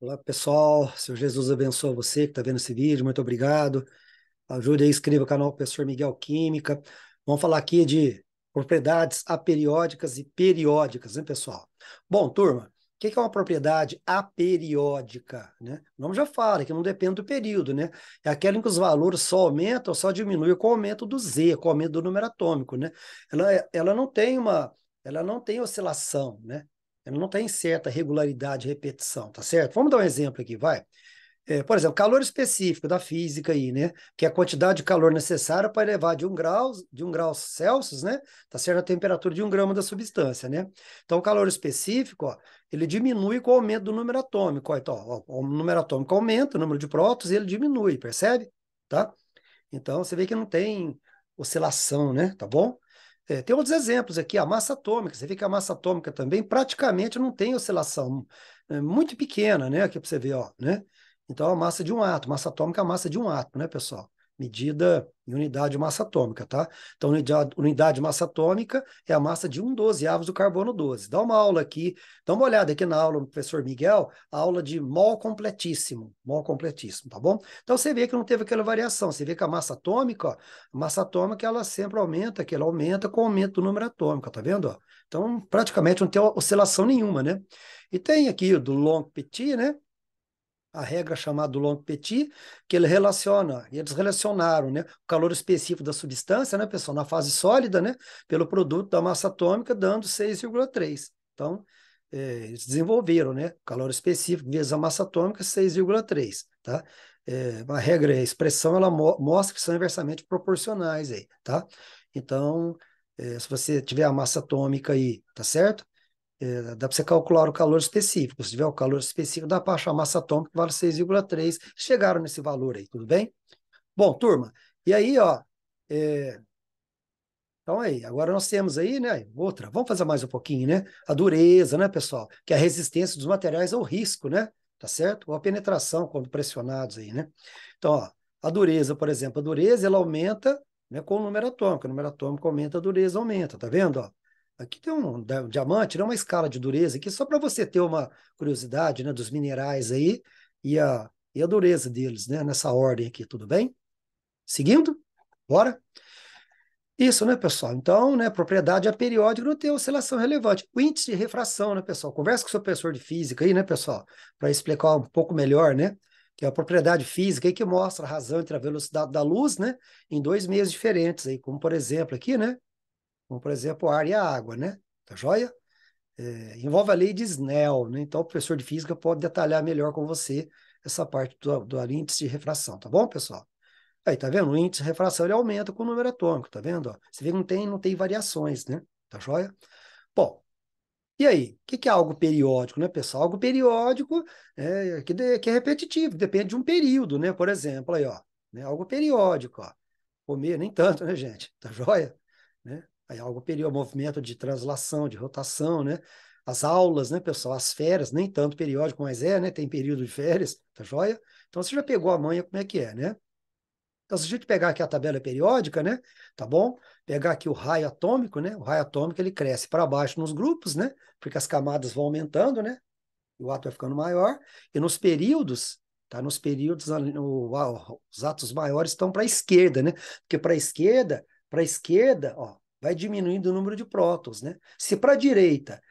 Olá, pessoal. Senhor Jesus abençoe você que está vendo esse vídeo. Muito obrigado. Ajude aí, inscreva o canal Professor Miguel Química. Vamos falar aqui de propriedades aperiódicas e periódicas, né, pessoal? Bom, turma, o que é uma propriedade aperiódica, né? O nome já fala que não depende do período, né? É aquela em que os valores só aumentam ou só diminuem com o aumento do Z, com o aumento do número atômico, né? Ela não tem ela não tem oscilação, né? Ela não tem certa regularidade, repetição, tá certo? Vamos dar um exemplo aqui, vai. Por exemplo, calor específico da física aí, né? Que é a quantidade de calor necessária para elevar de um grau Celsius, né? Tá certo? A temperatura de 1 grama da substância, né? Então, o calor específico, ó, ele diminui com o aumento do número atômico. Ó, então, ó, o número atômico aumenta, o número de prótons, e ele diminui, percebe? Tá? Então, você vê que não tem oscilação, né? Tá bom? Tem outros exemplos aqui, a massa atômica. Você vê que a massa atômica também praticamente não tem oscilação, muito pequena, né? Aqui para você ver, ó, né? Então, a massa de um átomo, massa atômica é a massa de um átomo, né, pessoal? Medida em unidade de massa atômica, tá? Então, unidade de massa atômica é a massa de 1/12 do carbono 12. Dá uma aula aqui, dá uma olhada aqui na aula do professor Miguel, a aula de mol completíssimo, tá bom? Então, você vê que não teve aquela variação. Você vê que a massa atômica, ela sempre aumenta, que ela aumenta com o aumento do número atômico, tá vendo? Ó? Então, praticamente não tem oscilação nenhuma, né? E tem aqui o do Long-Petit, né? A regra chamada do Long-Petit, que ele relaciona, e eles relacionaram, né, o calor específico da substância, né, pessoal, na fase sólida, né, pelo produto da massa atômica, dando 6,3. Então, eles desenvolveram, né, o calor específico vezes a massa atômica, 6,3, tá? Uma regra, a expressão, ela mostra que são inversamente proporcionais aí, tá? Então, se você tiver a massa atômica aí, tá certo? Dá para você calcular o calor específico. Se tiver o calor específico, dá para achar a massa atômica que vale 6,3. Chegaram nesse valor aí, tudo bem? Bom, turma, e aí, ó, é, então aí, agora nós temos aí, né, outra, vamos fazer mais um pouquinho, né? A dureza, né, pessoal? Que é a resistência dos materiais ao risco, né? Tá certo? Ou a penetração quando pressionados aí, né? Então, ó, a dureza, por exemplo, a dureza, ela aumenta, né, com o número atômico aumenta, a dureza aumenta, tá vendo, ó? Aqui tem um diamante, né, uma escala de dureza aqui, só para você ter uma curiosidade, né, dos minerais aí e a dureza deles, né, nessa ordem aqui, tudo bem? Seguindo? Bora? Isso, né, pessoal? Então, né, propriedade aperiódica não tem oscilação relevante. O índice de refração, né, pessoal? Conversa com o seu professor de física aí, né, pessoal? Para explicar um pouco melhor, né? Que é a propriedade física aí que mostra a razão entre a velocidade da luz, né? Em dois meios diferentes aí, como por exemplo aqui, né? Como por exemplo o ar e a água, né? Tá joia? Envolve a lei de Snell, né? Então o professor de física pode detalhar melhor com você essa parte do índice de refração, tá bom, pessoal? Aí, tá vendo? O índice de refração ele aumenta com o número atômico, tá vendo? Ó? Você vê que não tem variações, né? Tá joia? Bom, e aí? O que é algo periódico, né, pessoal? Algo periódico que é repetitivo, depende de um período, né? Por exemplo, aí, ó, né? Algo periódico, ó. Comer, nem tanto, né, gente? Tá joia? Né? Aí algo periódico, movimento de translação, de rotação, né? As aulas, né, pessoal? As férias, nem tanto periódico, mas né? Tem período de férias, tá joia? Então você já pegou a manha como é que é, né? Então, se a gente pegar aqui a tabela periódica, né? Tá bom? Pegar aqui o raio atômico, né? O raio atômico ele cresce para baixo nos grupos, né? Porque as camadas vão aumentando, né? E o átomo vai ficando maior. E nos períodos, tá? Nos períodos, os átomos maiores estão para a esquerda, né? Porque para a esquerda, ó, vai diminuindo o número de prótons, né? Se para a direita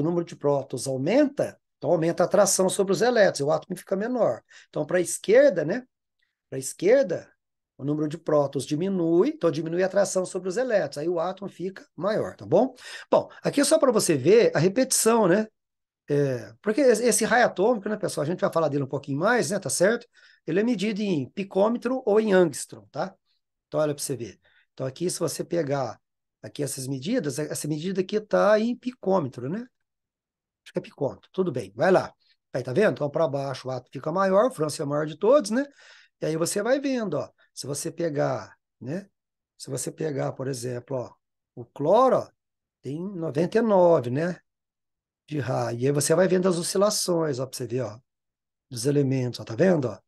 o número de prótons aumenta, então aumenta a atração sobre os elétrons, e o átomo fica menor. Então, para a esquerda, né? Para a esquerda, o número de prótons diminui, então diminui a atração sobre os elétrons, aí o átomo fica maior, tá bom? Bom, aqui é só para você ver a repetição, né? Porque esse raio atômico, né, pessoal, a gente vai falar dele um pouquinho mais, né, tá certo? Ele é medido em picômetro ou em angstrom, tá? Então, olha para você ver. Então, aqui, se você pegar aqui essas medidas, essa medida aqui está em picômetro, né? Acho que é picômetro, tudo bem, vai lá. Aí, tá vendo? Então, para baixo o átomo fica maior, o França é o maior de todos, né? E aí você vai vendo, ó, se você pegar, né? Se você pegar, por exemplo, ó, o cloro, ó, tem 99, né? De raio. E aí você vai vendo as oscilações, ó, para você ver, ó, dos elementos, ó, tá vendo, ó?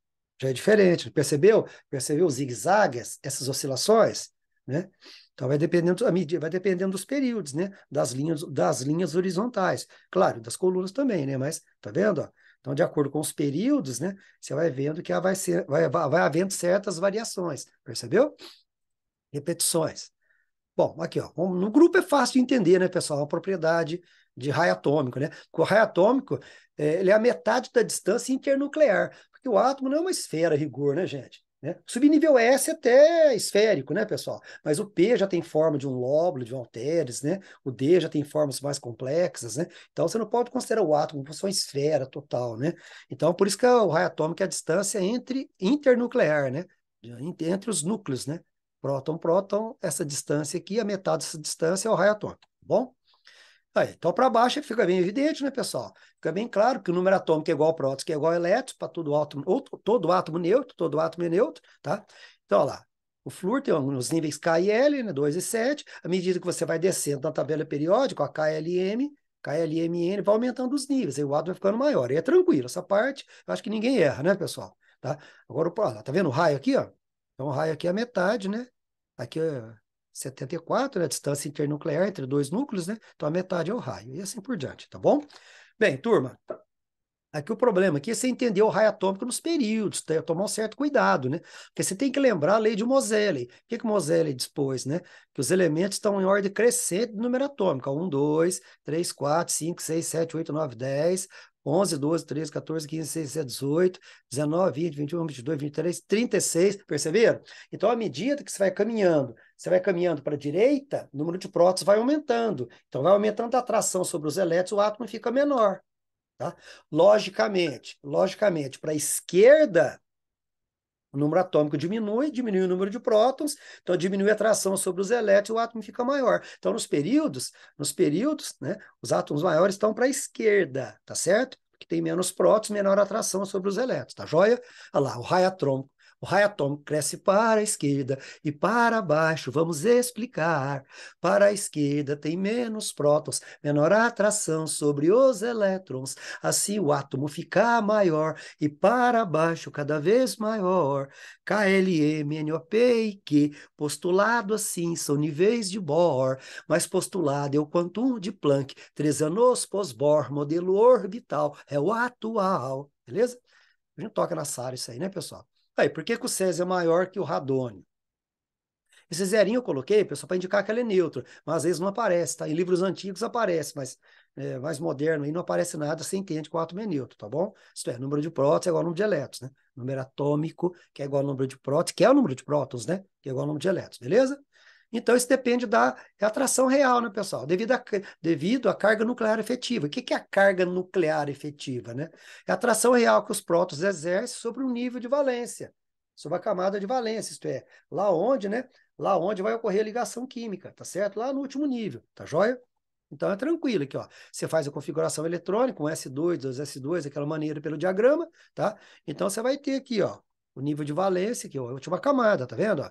Já é diferente, percebeu? Percebeu os zigue-zagues, essas oscilações, né? Então vai dependendo, a medida vai dependendo dos períodos, né? Das linhas horizontais. Claro, das colunas também, né? Mas tá vendo, ó? Então, de acordo com os períodos, né? Você vai vendo que vai havendo certas variações, percebeu? Repetições. Bom, aqui, ó, no grupo é fácil de entender, né, pessoal? Uma propriedade de raio atômico, né? Porque o raio atômico, ele é a metade da distância internuclear, porque o átomo não é uma esfera a rigor, né, gente? Né? Subnível S é até esférico, né, pessoal? Mas o P já tem forma de um lóbulo, de um halteres, né? O D já tem formas mais complexas, né? Então você não pode considerar o átomo como uma esfera total, né? Então por isso que o raio atômico é a distância internuclear, né? Entre os núcleos, né? Próton, próton, essa distância aqui, a metade dessa distância é o raio atômico, tá bom? Aí, então, para baixo fica bem evidente, né, pessoal? Fica bem claro que o número atômico é igual a prótons, que é igual a elétrons, para todo átomo, ou todo átomo é neutro, tá? Então, olha lá, o flúor tem os níveis K e L, né, 2 e 7, à medida que você vai descendo na tabela periódica, a KLM, KLMN, vai aumentando os níveis, aí o átomo vai ficando maior, e é tranquilo, essa parte, eu acho que ninguém erra, né, pessoal? Tá? Agora, olha, tá vendo o raio aqui, ó? Então, o raio aqui é a metade, né? Aqui é 74, né? A distância internuclear entre dois núcleos, né? Então a metade é o raio, e assim por diante, tá bom? Bem, turma, aqui o problema aqui é você entender o raio atômico nos períodos, tá? Tomar um certo cuidado, né? Porque você tem que lembrar a lei de Moseley. O que que Moseley dispôs, né? Que os elementos estão em ordem crescente do número atômico. 1, 2, 3, 4, 5, 6, 7, 8, 9, 10, 11, 12, 13, 14, 15, 16, 17, 18, 19, 20, 21, 22, 23, 36, perceberam? Então, à medida que você vai caminhando para a direita, o número de prótons vai aumentando. Então, vai aumentando a atração sobre os elétrons, o átomo fica menor. Tá? Logicamente, para a esquerda, o número atômico diminui o número de prótons, então diminui a atração sobre os elétrons, o átomo fica maior. Então, nos períodos, né, os átomos maiores estão para a esquerda, tá certo? Porque tem menos prótons, menor atração sobre os elétrons, tá joia? Olha lá, o raio atômico cresce para a esquerda e para baixo. Vamos explicar. Para a esquerda tem menos prótons, menor atração sobre os elétrons. Assim o átomo fica maior e para baixo cada vez maior. KLM, NOP e Q, postulado assim, são níveis de Bohr, mas postulado é o quantum de Planck, 3 anos pós-Bohr, modelo orbital, é o atual, beleza? A gente toca nessa área isso aí, né, pessoal? Aí, por que que o Césio é maior que o radônio? Esse zerinho eu coloquei, pessoal, para indicar que ele é neutro, mas às vezes não aparece, tá? Em livros antigos aparece, mas mais moderno aí não aparece nada, você entende que o átomo é neutro, tá bom? Isto é, número de prótons é igual ao número de elétrons, né? Número atômico, que é igual ao número de prótons, que é o número de prótons, né? Que é igual ao número de elétrons, beleza? Então, isso depende da atração real, né, pessoal? Devido à carga nuclear efetiva. O que é a carga nuclear efetiva, né? É a atração real que os prótons exercem sobre o nível de valência, sobre a camada de valência, isto é, lá onde, né? Lá onde vai ocorrer a ligação química, tá certo? Lá no último nível, tá joia? Então é tranquilo aqui, ó. Você faz a configuração eletrônica, um S2, 2S2, aquela maneira pelo diagrama, tá? Então você vai ter aqui, ó, o nível de valência, que é a última camada, tá vendo, ó?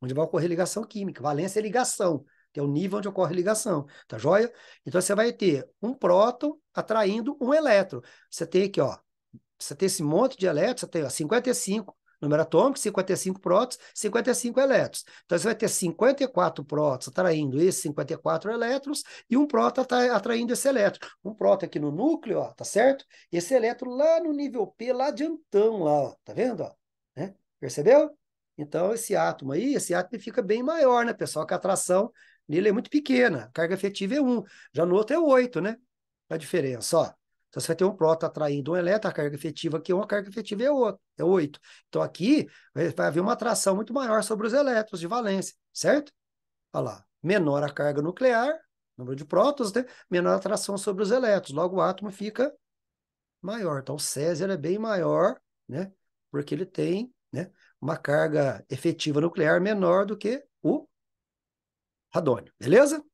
Onde vai ocorrer ligação química. Valência é ligação, que é o nível onde ocorre ligação, tá joia? Então você vai ter um próton atraindo um elétron. Você tem aqui, ó, você tem esse monte de elétrons, você tem ó, 55 número atômico, 55 prótons, 55 elétrons. Então você vai ter 54 prótons atraindo esses 54 elétrons e um próton atraindo esse elétron. Um próton aqui no núcleo, ó, tá certo? Esse elétron lá no nível P, lá adiantão, lá, ó, tá vendo? Ó, né? Percebeu? Então esse átomo fica bem maior, né, pessoal? Que a atração nele é muito pequena. A carga efetiva é 1. Já no outro é 8, né? A diferença, ó. Então, você vai ter um próton atraindo um elétron, a carga efetiva aqui é uma, a carga efetiva é 8. Então, aqui vai haver uma atração muito maior sobre os elétrons de valência, certo? Olha lá, menor a carga nuclear, número de prótons, né? Menor a atração sobre os elétrons. Logo, o átomo fica maior. Então, o Césio é bem maior, né? Porque ele tem, né, uma carga efetiva nuclear menor do que o radônio, beleza?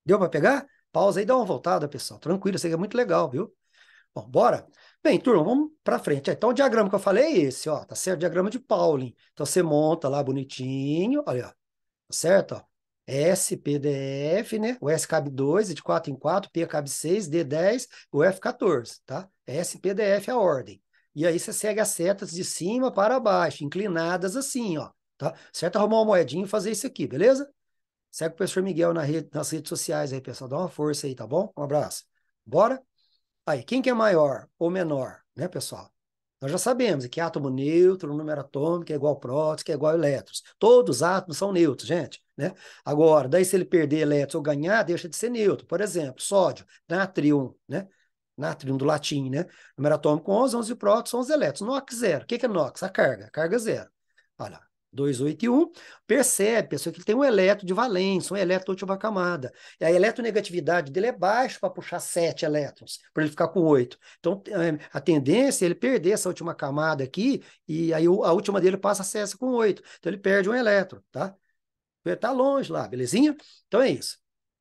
Deu para pegar? Pausa aí, dá uma voltada, pessoal. Tranquilo, isso aí é muito legal, viu? Bom, bora? Bem, turma, vamos para frente. Então, o diagrama que eu falei é esse, ó, tá certo? Diagrama de Pauling. Então, você monta lá bonitinho, olha, ó, tá certo? Ó. S, P, D, F, né? O S cabe 2, de 4 em 4, P cabe 6, D 10, o F 14, tá? S, P, D, F é a ordem. E aí você segue as setas de cima para baixo, inclinadas assim, ó, tá? Certo? Arrumar uma moedinha e fazer isso aqui, beleza? Segue o professor Miguel nas redes sociais aí, pessoal. Dá uma força aí, tá bom? Um abraço. Bora? Aí, quem que é maior ou menor, né, pessoal? Nós já sabemos que átomo neutro, número atômico é igual a prótons, que é igual a elétrons. Todos os átomos são neutros, gente, né? Agora, daí se ele perder elétrons ou ganhar, deixa de ser neutro. Por exemplo, sódio, natrium, né? Natrium do latim, né? Número atômico 11, 11 prótons, 11 elétrons. NOx zero. O que é NOx? A carga zero. Olha lá. 2, 8 e 1. Percebe, pessoal, que ele tem um elétron de valência, um elétron de última camada. E a eletronegatividade dele é baixa para puxar 7 elétrons, para ele ficar com 8. Então, a tendência é ele perder essa última camada aqui, e aí a última dele passa a ser essa com 8. Então, ele perde um elétron, tá? Ele tá longe lá, belezinha? Então, é isso.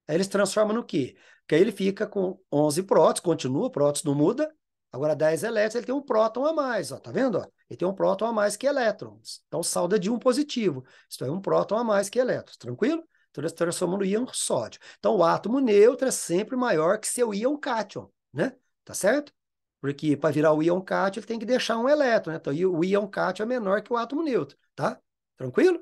Aí eles transformam no quê? Que aí ele fica com 11 prótons, continua, prótons não muda. Agora, 10 elétrons, ele tem um próton a mais, ó, tá vendo? Ó? Ele tem um próton a mais que elétrons. Então, salda de um positivo. Isso é um próton a mais que elétrons, tranquilo? Então, eles transformam no íon sódio. Então, o átomo neutro é sempre maior que seu íon cátion, né? Tá certo? Porque para virar o íon cátion, ele tem que deixar um elétron, né? Então, o íon cátion é menor que o átomo neutro, tá? Tranquilo?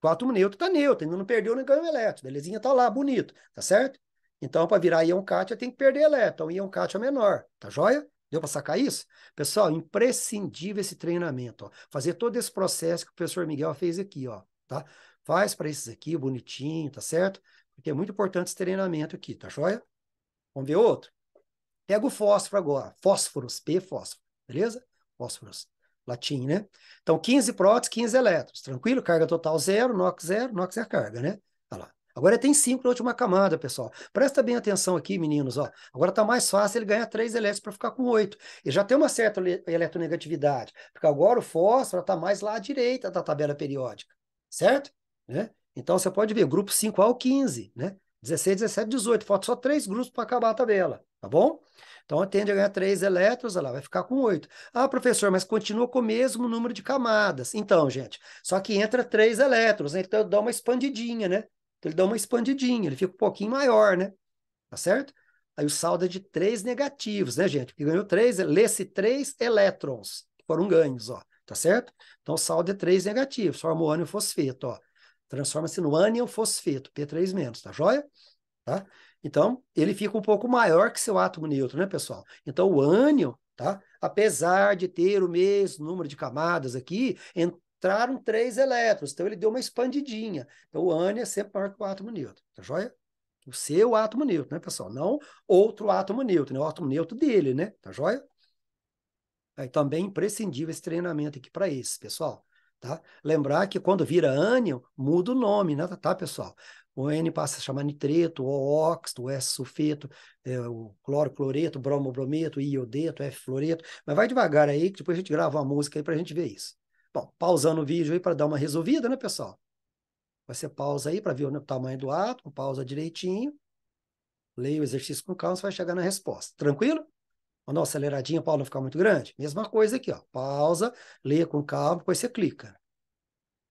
O átomo neutro está neutro, ainda não perdeu nem ganhou elétron, belezinha? Tá lá, bonito, tá certo? Então, para virar íon cátion, tem que perder elétron. Então, íon cátion é menor, tá joia? Deu para sacar isso? Pessoal, imprescindível esse treinamento, ó. Fazer todo esse processo que o professor Miguel fez aqui, ó, tá? Faz para esses aqui, bonitinho, tá certo? Porque é muito importante esse treinamento aqui, tá joia? Vamos ver outro? Pega o fósforo agora, fósforos, P, fósforo, beleza? Fósforos, latim, né? Então, 15 prótons, 15 elétrons, tranquilo? Carga total zero, NOx é a carga, né? Olha lá. Agora tem 5 na última camada, pessoal. Presta bem atenção aqui, meninos, ó. Agora tá mais fácil ele ganhar 3 elétrons para ficar com 8. Ele já tem uma certa eletronegatividade, porque agora o fósforo tá mais lá à direita da tabela periódica, certo? Né? Então, você pode ver, grupo 5 ao 15, né? 16, 17, 18. Falta só 3 grupos para acabar a tabela, tá bom? Então, tende a ganhar 3 elétrons, olha lá, vai ficar com 8. Ah, professor, mas continua com o mesmo número de camadas. Então, gente, só que entra 3 elétrons, né? Então dá uma expandidinha, né? Então, ele dá uma expandidinha, ele fica um pouquinho maior, né? Tá certo? Aí o saldo é de 3 negativos, né, gente? Porque ganhou 3, lê-se 3 elétrons, que foram ganhos, ó. Tá certo? Então, o saldo é 3 negativos, forma o ânion fosfeto, ó. Transforma-se no ânion fosfeto, P3-, tá joia? Tá? Então, ele fica um pouco maior que seu átomo neutro, né, pessoal? Então, o ânion, tá? Apesar de ter o mesmo número de camadas aqui, entraram 3 elétrons, então ele deu uma expandidinha. Então, o ânion é sempre maior que o átomo neutro, tá joia? O seu átomo neutro, né, pessoal? Não outro átomo neutro, né? O átomo neutro dele, né? Tá joia? Aí também imprescindível esse treinamento aqui para esse, pessoal. Tá? Lembrar que quando vira ânion, muda o nome, né? Tá, pessoal? O N passa a chamar nitreto, o óxido, o S-sulfeto, o cloro-cloreto, o bromo-brometo, o iodeto, o F-fluoreto. Mas vai devagar aí, que depois a gente grava uma música aí para a gente ver isso. Bom, pausando o vídeo aí para dar uma resolvida, né, pessoal? Você pausa aí para ver o tamanho do átomo, pausa direitinho, leia o exercício com calma, você vai chegar na resposta. Tranquilo? Vamos dar uma aceleradinha para não ficar muito grande? Mesma coisa aqui, ó. Pausa, leia com calma, depois você clica.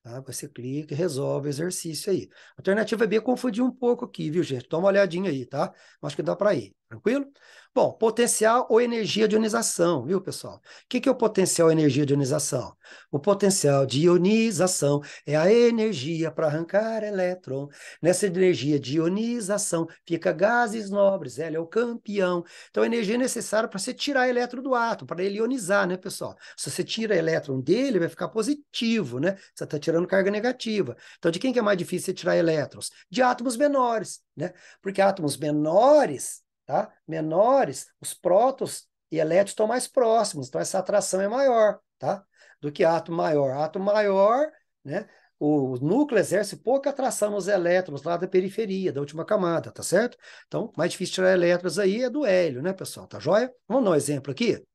Tá? Você clica e resolve o exercício aí. Alternativa B confundiu um pouco aqui, viu, gente? Dá uma olhadinha aí, tá? Acho que dá para ir. Tranquilo? Bom, potencial ou energia de ionização, viu, pessoal? O que é o potencial ou energia de ionização? O potencial de ionização é a energia para arrancar elétron. Nessa energia de ionização fica gases nobres, ele é o campeão. Então, a energia é necessária para você tirar elétron do átomo, para ele ionizar, né, pessoal? Se você tira elétron dele, vai ficar positivo, né? Você está tirando carga negativa. Então, de quem que é mais difícil você tirar elétrons? De átomos menores, né? Porque átomos menores, tá? Menores, os prótons e elétrons estão mais próximos, então essa atração é maior, tá? Do que átomo maior. Átomo maior, né? O núcleo exerce pouca atração nos elétrons lá da periferia, da última camada, tá certo? Então, mais difícil tirar elétrons aí é do hélio, né, pessoal? Tá joia? Vamos dar um exemplo aqui?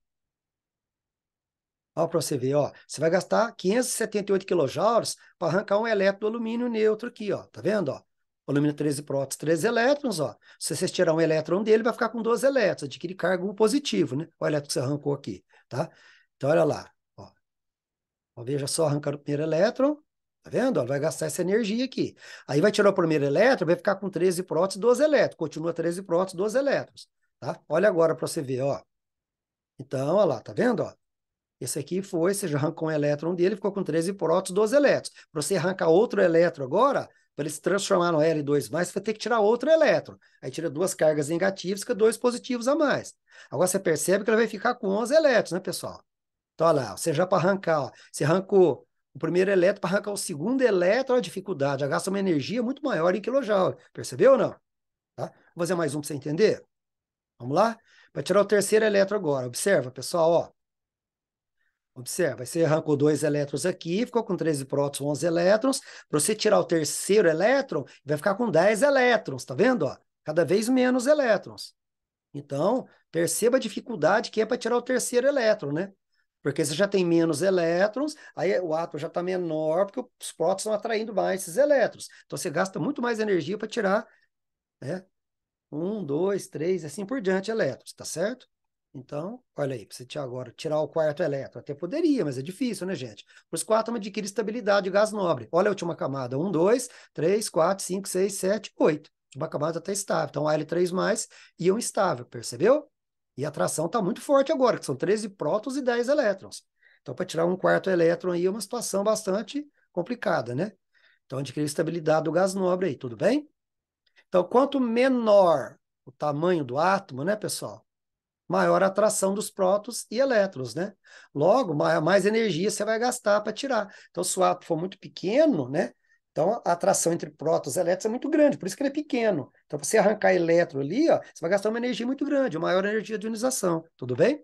Ó, para você ver, ó, você vai gastar 578 quilojoules para arrancar um elétron do alumínio neutro aqui, ó, tá vendo, ó? Alumínio 13 prótons, 13 elétrons, ó. Se você tirar um elétron dele, vai ficar com 12 elétrons, adquire cargo positivo, né? O elétron que você arrancou aqui, tá? Então, olha lá, ó. Ó, veja só, arrancando o primeiro elétron, tá vendo? Ó, vai gastar essa energia aqui. Aí vai tirar o primeiro elétron, vai ficar com 13 prótons, 12 elétrons. Continua 13 prótons, 12 elétrons, tá? Olha agora para você ver, ó. Então, olha lá, tá vendo, ó? Esse aqui foi, você já arrancou um elétron dele, ficou com 13 prótons, 12 elétrons. Para você arrancar outro elétron agora, para ele se transformar no L2+, você vai ter que tirar outro elétron. Aí tira duas cargas negativas, fica dois positivos a mais. Agora você percebe que ele vai ficar com 11 elétrons, né, pessoal? Então, olha lá, você já para arrancar, ó, você arrancou o primeiro elétron, para arrancar o segundo elétron, a dificuldade, já gasta uma energia muito maior em quilojoule. Percebeu ou não? Tá? Vou fazer mais um para você entender. Vamos lá? Para tirar o terceiro elétron agora. Observa, pessoal, ó. Observa, você arrancou dois elétrons aqui, ficou com 13 prótons, 11 elétrons. Para você tirar o terceiro elétron, vai ficar com 10 elétrons, tá vendo? Ó? Cada vez menos elétrons. Então, perceba a dificuldade que é para tirar o terceiro elétron, né? Porque você já tem menos elétrons, aí o átomo já está menor, porque os prótons estão atraindo mais esses elétrons. Então, você gasta muito mais energia para tirar, né? Um, dois, três, assim por diante elétrons, tá certo? Então, olha aí, para você tirar agora, tirar o quarto elétron, até poderia, mas é difícil, né, gente? Por isso que o átomo adquire estabilidade de gás nobre. Olha a última camada, 1, 2, 3, 4, 5, 6, 7, 8. A última camada está estável. Então, Al3+, íon estável, percebeu? E a atração está muito forte agora, que são 13 prótons e 10 elétrons. Então, para tirar um quarto elétron aí é uma situação bastante complicada, né? Então, adquirir estabilidade do gás nobre aí, tudo bem? Então, quanto menor o tamanho do átomo, né, pessoal? Maior a atração dos prótons e elétrons, né? Logo, mais energia você vai gastar para tirar. Então, se o átomo for muito pequeno, né? Então, a atração entre prótons e elétrons é muito grande, por isso que ele é pequeno. Então, para você arrancar elétron ali, ó, você vai gastar uma energia muito grande, uma maior energia de ionização. Tudo bem?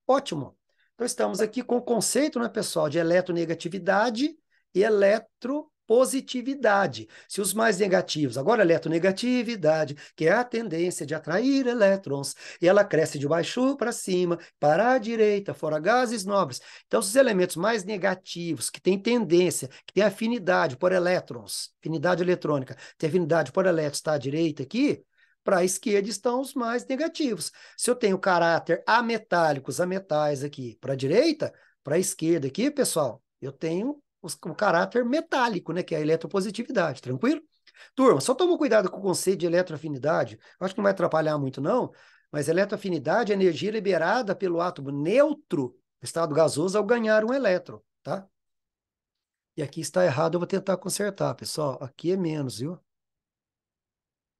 Ótimo. Então, estamos aqui com o conceito, né, pessoal, de eletronegatividade e eletropositividade. Se os mais negativos, agora eletronegatividade, que é a tendência de atrair elétrons, e ela cresce de baixo para cima, para a direita, fora gases nobres. Então, os elementos mais negativos, que têm tendência, que têm afinidade por elétrons, afinidade eletrônica, tem afinidade por elétrons, está à direita aqui, para a esquerda estão os mais negativos. Se eu tenho caráter ametálicos, ametais aqui para a direita, para a esquerda aqui, pessoal, eu tenho o caráter metálico, né, que é a eletropositividade, tranquilo? Turma, só toma cuidado com o conceito de eletroafinidade, eu acho que não vai atrapalhar muito não, mas eletroafinidade é energia liberada pelo átomo neutro, estado gasoso, ao ganhar um elétron, tá? E aqui está errado, eu vou tentar consertar, pessoal, aqui é menos, viu?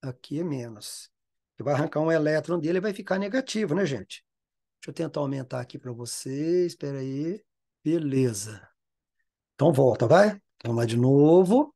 Aqui é menos. Você vai arrancar um elétron dele e vai ficar negativo, né, gente? Deixa eu tentar aumentar aqui para vocês. Espera aí. Beleza. Então volta, vai? Vamos lá de novo.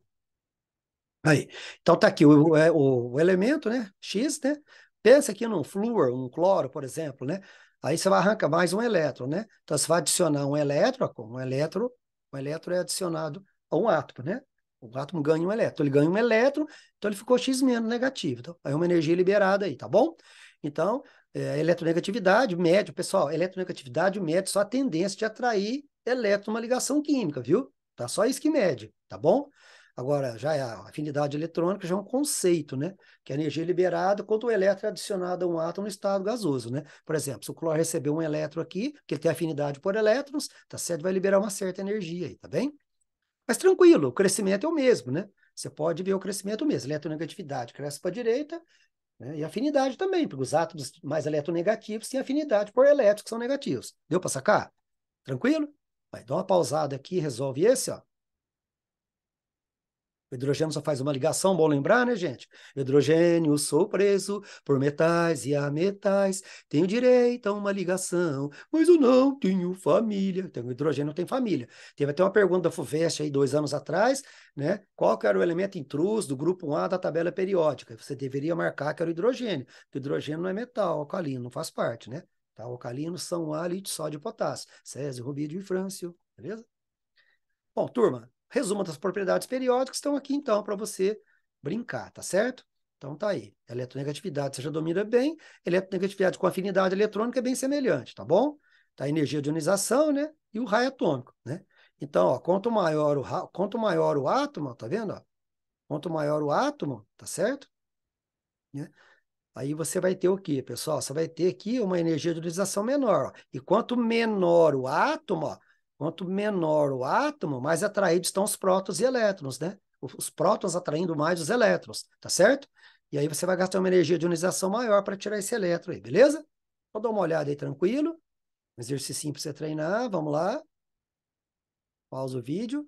Aí. Então tá aqui o elemento, né? X, né? Pensa aqui num flúor, um cloro, por exemplo, né? Aí você vai arrancar mais um elétron, né? Então você vai adicionar um elétron, um elétron é adicionado a um átomo, né? O átomo ganha um elétron, ele ganha um elétron, então ele ficou X menos negativo. Então, aí é uma energia liberada aí, tá bom? Então, a eletronegatividade mede, pessoal, eletronegatividade mede só a tendência de atrair elétron numa ligação química, viu? Tá só isso que mede, tá bom? Agora, já é a afinidade eletrônica, já é um conceito, né? Que é a energia liberada quando o elétron é adicionado a um átomo no estado gasoso, né? Por exemplo, se o cloro receber um elétron aqui, que ele tem afinidade por elétrons, tá certo? Vai liberar uma certa energia aí, tá bem? Mas tranquilo, o crescimento é o mesmo, né? Você pode ver o crescimento mesmo. Eletronegatividade cresce para a direita, né? E afinidade também, porque os átomos mais eletronegativos têm afinidade por elétrons que são negativos. Deu para sacar? Tranquilo? Vai, dá uma pausada aqui, resolve esse, ó. O hidrogênio só faz uma ligação, bom lembrar, né, gente? Hidrogênio, sou preso por metais e ametais, tenho direito a uma ligação, mas eu não tenho família. Então, o hidrogênio não tem família. Teve até uma pergunta da FUVEST aí 2 anos atrás, né? Qual que era o elemento intruso do grupo 1A da tabela periódica? Você deveria marcar que era o hidrogênio, porque o hidrogênio não é metal, alcalino, não faz parte, né? Tá? Alcalinos são A, lítio, sódio e potássio, césio, rubídio e frâncio, beleza? Bom, turma, resumo das propriedades periódicas estão aqui então para você brincar, tá certo? Então tá aí. Eletronegatividade você já domina bem, eletronegatividade com afinidade eletrônica é bem semelhante, tá bom? Tá a energia de ionização, né? E o raio atômico, né? Então, ó, quanto maior o átomo, tá vendo? Ó? Quanto maior o átomo, tá certo? Né? Aí você vai ter o quê, pessoal? Você vai ter aqui uma energia de ionização menor. Ó. E quanto menor o átomo, ó, quanto menor o átomo, mais atraídos estão os prótons e elétrons, né? Os prótons atraindo mais os elétrons, tá certo? E aí você vai gastar uma energia de ionização maior para tirar esse elétron aí, beleza? Vou dar uma olhada aí tranquilo. Um exercício para você treinar, vamos lá. Pausa o vídeo.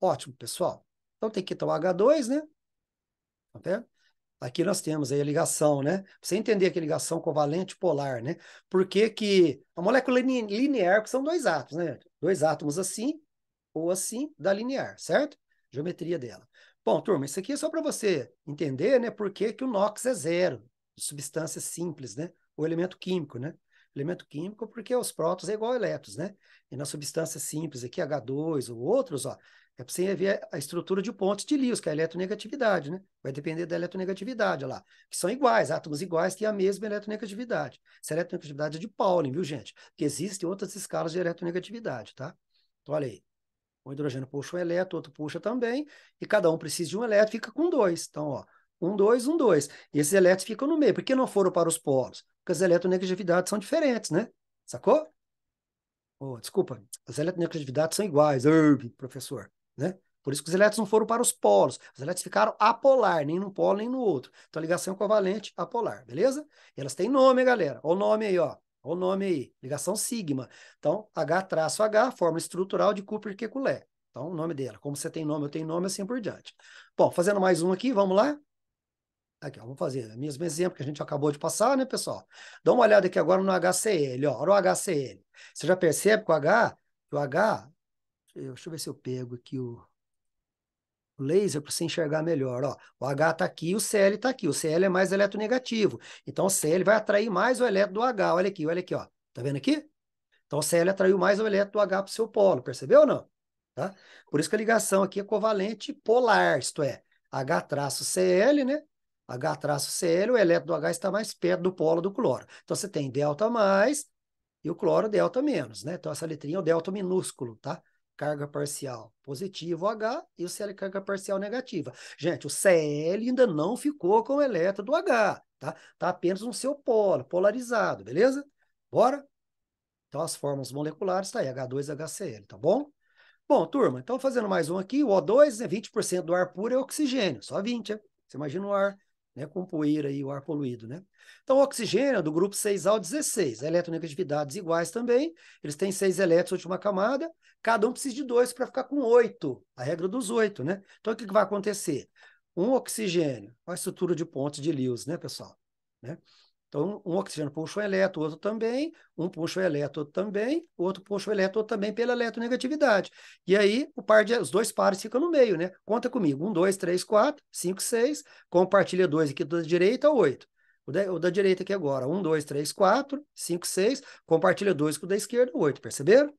Ótimo, pessoal. Então tem que estar o H2, né? Tá vendo? Aqui nós temos aí a ligação, né? Pra você entender que é ligação covalente polar, né? Por que que a molécula linear, que são dois átomos, né? Dois átomos assim ou assim, da linear, certo? Geometria dela. Bom, turma, isso aqui é só para você entender, né? Por que que o NOx é zero, substância simples, né? O elemento químico, né? Elemento químico porque os prótons é igual a elétrons, né? E na substância simples aqui, H2 ou outros, ó, é para você ver a estrutura de pontos de Lewis, que é a eletronegatividade, né? Vai depender da eletronegatividade, olha lá. Que são iguais, átomos iguais têm a mesma eletronegatividade. Essa eletronegatividade é de Pauling, viu, gente? Porque existem outras escalas de eletronegatividade, tá? Então, olha aí. O hidrogênio puxa um elétron, outro puxa também, e cada um precisa de um elétron, fica com dois. Então, ó, um, dois, um, dois. E esses elétrons ficam no meio. Por que não foram para os polos? Porque as eletronegatividades são diferentes, né? Sacou? Oh, desculpa, as eletronegatividades são iguais, professor, né? Por isso que os elétrons não foram para os polos. Os elétrons ficaram apolar, nem num polo, nem no outro. Então, a ligação covalente apolar, beleza? E elas têm nome, galera. Olha o nome aí, ó. Olha o nome aí. Ligação sigma. Então, H-H, fórmula estrutural de Cooper-Kekulé. Então, o nome dela. Como você tem nome, eu tenho nome, assim por diante. Bom, fazendo mais um aqui, vamos lá? Aqui, ó, vamos fazer o mesmo exemplo que a gente acabou de passar, né, pessoal? Dá uma olhada aqui agora no HCl, ó. Olha o HCl. Você já percebe que o H, deixa eu ver se eu pego aqui o laser para você enxergar melhor, ó. O H está aqui, o Cl está aqui. O Cl é mais eletronegativo. Então, o Cl vai atrair mais o elétron do H. Olha aqui, ó. Tá vendo aqui? Então, o Cl atraiu mais o elétron do H para o seu polo, percebeu ou não? Tá? Por isso que a ligação aqui é covalente polar, isto é, H-Cl, né? H-Cl, o elétron do H está mais perto do polo do cloro. Então, você tem delta mais e o cloro delta menos, né? Então, essa letrinha é o delta minúsculo, tá? Carga parcial positivo H e o Cl carga parcial negativa. Gente, o Cl ainda não ficou com o elétron do H, tá? Tá apenas no seu polo, polarizado, beleza? Bora? Então, as fórmulas moleculares tá aí, H2HCl, tá bom? Bom, turma, então fazendo mais um aqui, o O2, né, 20% do ar puro é oxigênio, só 20, né? Você imagina o ar, né, com poeira e o ar poluído, né? Então, o oxigênio é do grupo 6 ao 16, eletronegatividades iguais também, eles têm 6 elétrons na última camada, cada um precisa de 2 para ficar com 8, a regra dos 8, né? Então, o que vai acontecer? Um oxigênio, a estrutura de pontos de Lewis, né, pessoal? Né? Então, um oxigênio puxa um elétron, o outro também, um puxa o elétron, outro também, o outro puxa o elétron, outro também pela eletronegatividade. E aí, os dois pares ficam no meio, né? Conta comigo. 1, 2, 3, 4, 5, 6. Compartilha 2 aqui da direita, 8. O da direita aqui agora. 1, 2, 3, 4, 5, 6. Compartilha 2 com o da esquerda, 8. Perceberam?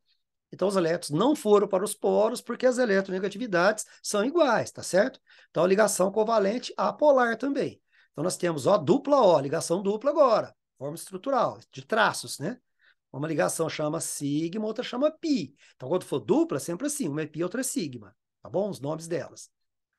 Então, os elétrons não foram para os polos porque as eletronegatividades são iguais, tá certo? Então, a ligação covalente apolar também. Então, nós temos, ó, dupla O, ligação dupla agora, forma estrutural, de traços, né? Uma ligação chama sigma, outra chama pi. Então, quando for dupla, sempre assim, uma é pi, outra é sigma, tá bom? Os nomes delas.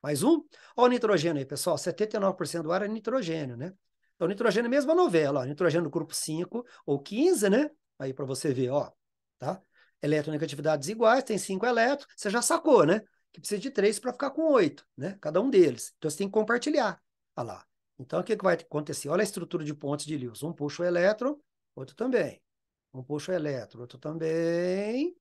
Mais um? Ó o nitrogênio aí, pessoal, 79% do ar é nitrogênio, né? Então, nitrogênio é a mesma novela, ó, nitrogênio do grupo 5 ou 15, né? Aí para você ver, ó, tá? Eletronegatividades iguais, tem 5 elétrons, você já sacou, né? Que precisa de 3 para ficar com 8, né? Cada um deles. Então, você tem que compartilhar. Olha lá. Então, o que vai acontecer? Olha a estrutura de pontos de Lewis. Um puxa o elétron, outro também. Um puxa o elétron, outro também.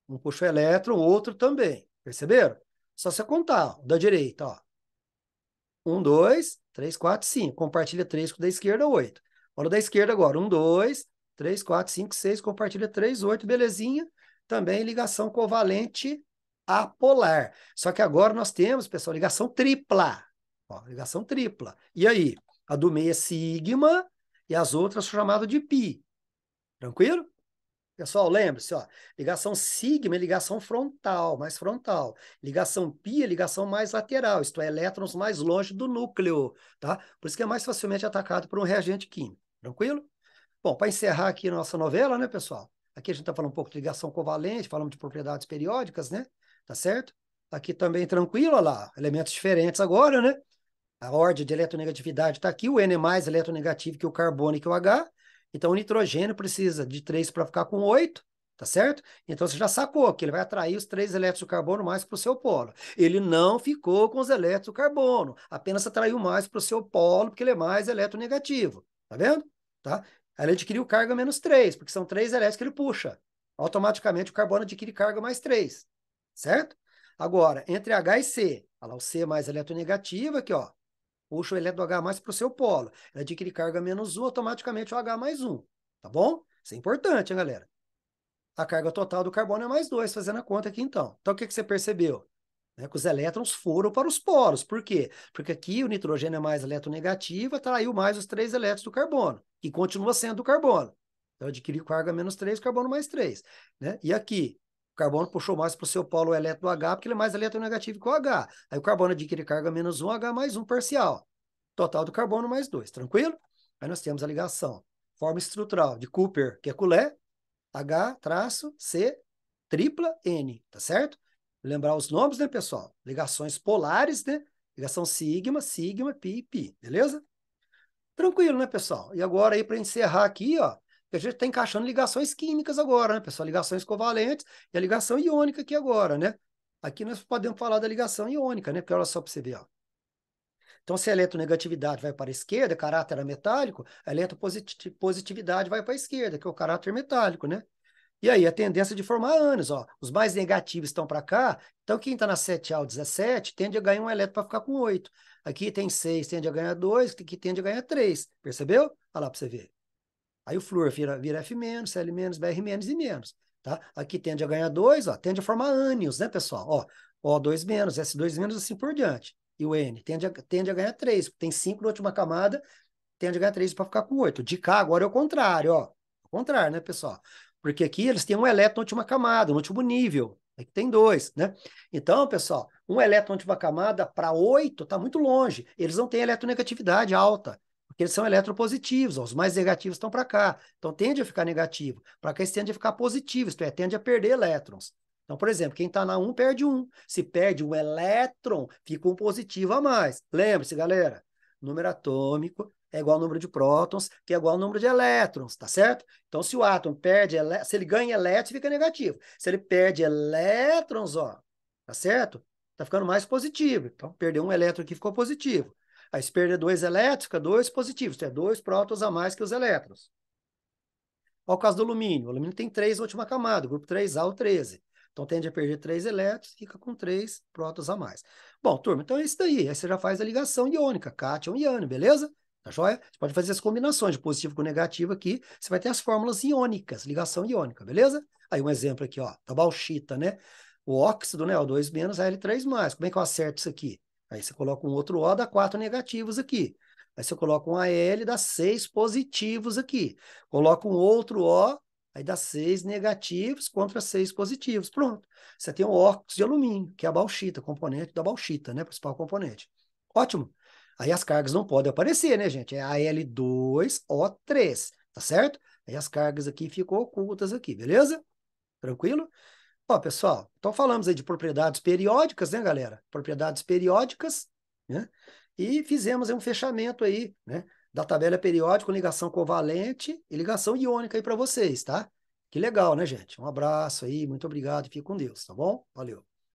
Um puxa o elétron, outro também. Perceberam? Só você contar, ó, da direita, ó. 1, 2, 3, 4, 5. Compartilha 3 com o da esquerda, 8. Olha o da esquerda agora. 1, 2, 3, 4, 5, 6. Compartilha 3, 8. Belezinha. Também ligação covalente apolar. Só que agora nós temos, pessoal, ligação tripla. Ó, ligação tripla. E aí? A do meio é sigma e as outras são chamadas de pi. Tranquilo? Pessoal, lembre-se, ó, ligação sigma é ligação frontal, mais frontal. Ligação pi é ligação mais lateral, isto é, elétrons mais longe do núcleo, tá? Por isso que é mais facilmente atacado por um reagente químico. Tranquilo? Bom, para encerrar aqui a nossa novela, né, pessoal? Aqui a gente está falando um pouco de ligação covalente, falamos de propriedades periódicas, né? Tá certo? Aqui também tranquilo, olha lá, elementos diferentes agora, né? A ordem de eletronegatividade está aqui, o N é mais eletronegativo que o carbono e que o H. Então, o nitrogênio precisa de 3 para ficar com 8, tá certo? Então, você já sacou que ele vai atrair os 3 elétrons do carbono mais para o seu polo. Ele não ficou com os elétrons do carbono, apenas atraiu mais para o seu polo, porque ele é mais eletronegativo. Tá vendo? Tá? Aí ele adquiriu carga menos 3, porque são 3 elétrons que ele puxa. Automaticamente, o carbono adquire carga mais 3, certo? Agora, entre H e C, olha lá, o C mais eletronegativo aqui, ó. Puxa o elétron do H mais para o seu polo. Ele adquire carga -1, automaticamente o H mais 1. Tá bom? Isso é importante, hein, galera? A carga total do carbono é mais 2, fazendo a conta aqui então. Então, o que você percebeu? Que os elétrons foram para os polos. Por quê? Porque aqui o nitrogênio é mais eletronegativo, atraiu mais os 3 elétrons do carbono, que continua sendo do carbono. Então, adquiriu carga -3, carbono mais 3. Né? E aqui, o carbono puxou mais para o seu polo o elétron do H, porque ele é mais eletronegativo que o H. Aí o carbono adquire carga -1, H mais 1 parcial. Total do carbono mais 2, tranquilo? Aí nós temos a ligação. Forma estrutural de Cooper-Kekulé, H-C, tripla N, tá certo? Lembrar os nomes, né, pessoal? Ligações polares, né? Ligação sigma, sigma, pi, pi, beleza? Tranquilo, né, pessoal? E agora aí, para encerrar aqui, ó, a gente está encaixando ligações químicas agora, né, pessoal? Ligações covalentes e a ligação iônica aqui agora, né? Aqui nós podemos falar da ligação iônica, né? Porque olha só para você ver, ó. Então, se a eletronegatividade vai para a esquerda, caráter metálico, a eletropositividade vai para a esquerda, que é o caráter metálico, né? E aí, a tendência de formar ânions, ó. Os mais negativos estão para cá, então quem está na 7A17 tende a ganhar um elétron para ficar com 8. Aqui tem 6, tende a ganhar 2, aqui tende a ganhar 3. Percebeu? Olha lá para você ver. Aí o flúor vira F-, Cl-, Br- e menos. Tá? Aqui tende a ganhar 2, ó, tende a formar ânions, né, pessoal? Ó, O2-, S2-, assim por diante. E o N tende a ganhar 3, tem 5 na última camada, tende a ganhar 3 para ficar com 8. De cá agora é o contrário, ó. O contrário, né, pessoal? Porque aqui eles têm um elétron na última camada, no último nível. Aqui tem 2, né? Então, pessoal, um elétron na última camada para 8 está muito longe. Eles não têm eletronegatividade alta, porque eles são eletropositivos. Ó, os mais negativos estão para cá. Então, tende a ficar negativo. Para cá, eles tendem a ficar positivos, isto é, tende a perder elétrons. Então, por exemplo, quem está na 1 perde 1. Se perde um elétron, fica um positivo a mais. Lembre-se, galera, número atômico é igual ao número de prótons, que é igual ao número de elétrons, tá certo? Então, se o átomo perde, se ele ganha elétrons, fica negativo. Se ele perde elétrons, ó, tá certo? Tá ficando mais positivo. Então, perdeu um elétron aqui, ficou positivo. Aí, se perder 2 elétrons, fica 2 positivos. Tem 2 prótons a mais que os elétrons. Olha o caso do alumínio. O alumínio tem 3 na última camada, grupo 3A ou 13. Então, tende a perder 3 elétrons, fica com 3 prótons a mais. Bom, turma, então é isso daí. Aí você já faz a ligação iônica, cátion e ânion, beleza? Tá joia? Você pode fazer as combinações de positivo com negativo aqui, você vai ter as fórmulas iônicas, ligação iônica, beleza? Aí um exemplo aqui, ó, da bauxita, né? O óxido, né, O2- Al3+. Como é que eu acerto isso aqui? Aí você coloca um outro O, dá 4 negativos aqui. Aí você coloca um Al, dá 6 positivos aqui. Coloca um outro O, aí dá 6 negativos contra 6 positivos. Pronto. Você tem o óxido de alumínio, que é a bauxita, componente da bauxita, né? Principal componente. Ótimo. Aí as cargas não podem aparecer, né, gente? É Al2O3, tá certo? Aí as cargas aqui ficam ocultas aqui, beleza? Tranquilo? Ó, pessoal, então falamos aí de propriedades periódicas, né, galera? Propriedades periódicas, né? E fizemos aí um fechamento aí, né, da tabela periódica com ligação covalente e ligação iônica aí para vocês, tá? Que legal, né, gente? Um abraço aí, muito obrigado e fique com Deus, tá bom? Valeu.